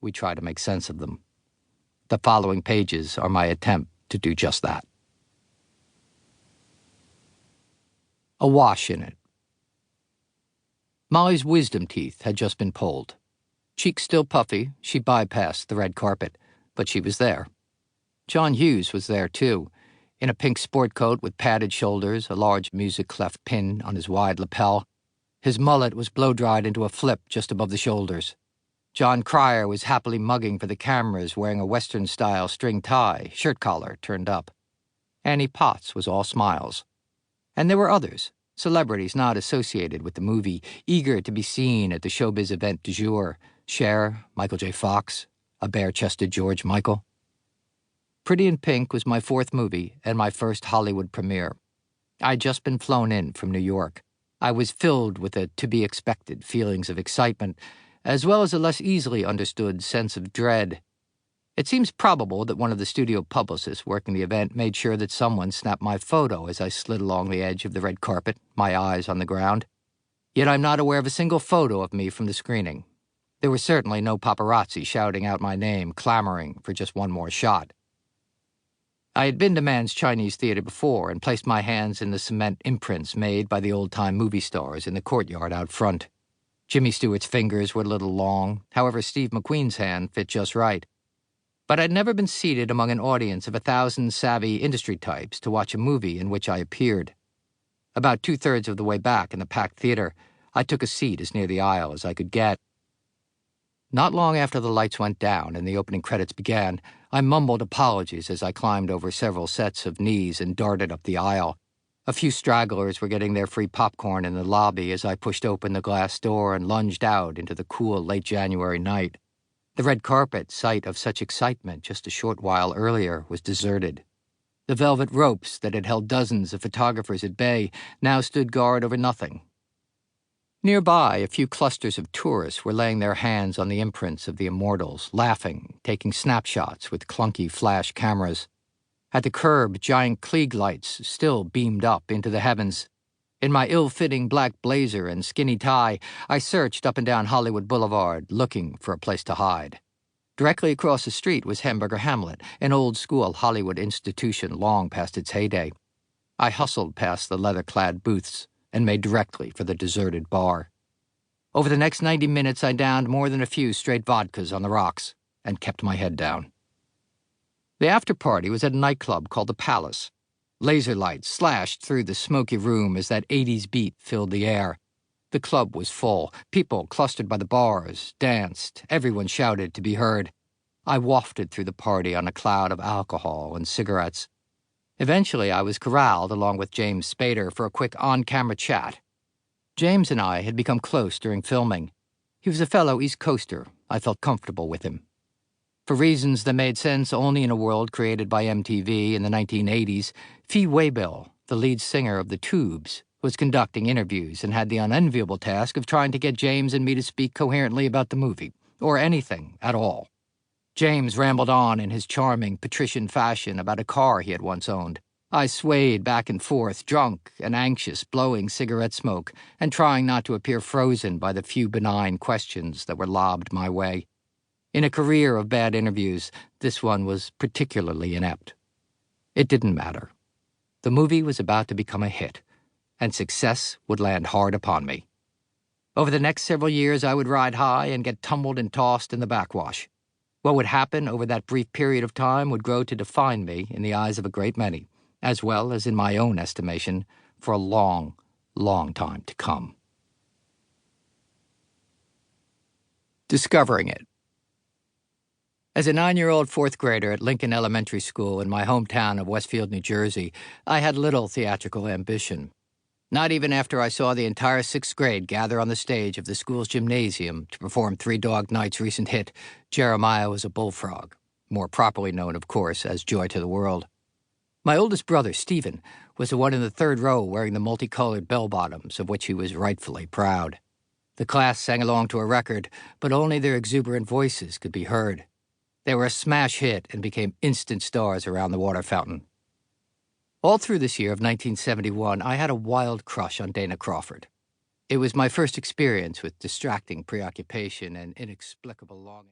we try to make sense of them. The following pages are my attempt to do just that. A wash in it. Molly's wisdom teeth had just been pulled. Cheeks still puffy, she bypassed the red carpet, but she was there. John Hughes was there, too, in a pink sport coat with padded shoulders, a large music-clef pin on his wide lapel. His mullet was blow-dried into a flip just above the shoulders. John Cryer was happily mugging for the cameras, wearing a Western-style string tie, shirt collar turned up. Annie Potts was all smiles. And there were others, celebrities not associated with the movie, eager to be seen at the showbiz event du jour. Cher, Michael J. Fox, a bare-chested George Michael. Pretty in Pink was my fourth movie and my first Hollywood premiere. I'd just been flown in from New York. I was filled with the to-be-expected feelings of excitement, as well as a less easily understood sense of dread. It seems probable that one of the studio publicists working the event made sure that someone snapped my photo as I slid along the edge of the red carpet, my eyes on the ground. Yet I'm not aware of a single photo of me from the screening. There were certainly no paparazzi shouting out my name, clamoring for just one more shot. I had been to Mann's Chinese Theater before and placed my hands in the cement imprints made by the old-time movie stars in the courtyard out front. Jimmy Stewart's fingers were a little long, however Steve McQueen's hand fit just right. But I'd never been seated among an audience of 1,000 savvy industry types to watch a movie in which I appeared. About 2/3 of the way back in the packed theater, I took a seat as near the aisle as I could get. Not long after the lights went down and the opening credits began, I mumbled apologies as I climbed over several sets of knees and darted up the aisle. A few stragglers were getting their free popcorn in the lobby as I pushed open the glass door and lunged out into the cool late January night. The red carpet, site of such excitement just a short while earlier, was deserted. The velvet ropes that had held dozens of photographers at bay now stood guard over nothing. Nearby, a few clusters of tourists were laying their hands on the imprints of the immortals, laughing, taking snapshots with clunky flash cameras. At the curb, giant Klieg lights still beamed up into the heavens. In my ill-fitting black blazer and skinny tie, I searched up and down Hollywood Boulevard, looking for a place to hide. Directly across the street was Hamburger Hamlet, an old-school Hollywood institution long past its heyday. I hustled past the leather-clad booths and made directly for the deserted bar. Over the next 90 minutes, I downed more than a few straight vodkas on the rocks and kept my head down. The after-party was at a nightclub called the Palace. Laser lights slashed through the smoky room as that 80s beat filled the air. The club was full. People clustered by the bars, danced. Everyone shouted to be heard. I wafted through the party on a cloud of alcohol and cigarettes. Eventually, I was corralled along with James Spader for a quick on-camera chat. James and I had become close during filming. He was a fellow East Coaster. I felt comfortable with him. For reasons that made sense only in a world created by MTV in the 1980s, Fee Waybill, the lead singer of The Tubes, was conducting interviews and had the unenviable task of trying to get James and me to speak coherently about the movie, or anything at all. James rambled on in his charming patrician fashion about a car he had once owned. I swayed back and forth, drunk and anxious, blowing cigarette smoke and trying not to appear frozen by the few benign questions that were lobbed my way. In a career of bad interviews, this one was particularly inept. It didn't matter. The movie was about to become a hit, and success would land hard upon me. Over the next several years, I would ride high and get tumbled and tossed in the backwash. What would happen over that brief period of time would grow to define me in the eyes of a great many, as well as in my own estimation, for a long, long time to come. Discovering it. As a 9-year-old fourth grader at Lincoln Elementary School in my hometown of Westfield, New Jersey, I had little theatrical ambition. Not even after I saw the entire 6th grade gather on the stage of the school's gymnasium to perform Three Dog Night's recent hit, Jeremiah Was a Bullfrog, more properly known, of course, as Joy to the World. My oldest brother, Stephen, was the one in the third row wearing the multicolored bell-bottoms of which he was rightfully proud. The class sang along to a record, but only their exuberant voices could be heard. They were a smash hit and became instant stars around the water fountain. All through this year of 1971, I had a wild crush on Dana Crawford. It was my first experience with distracting preoccupation and inexplicable longing.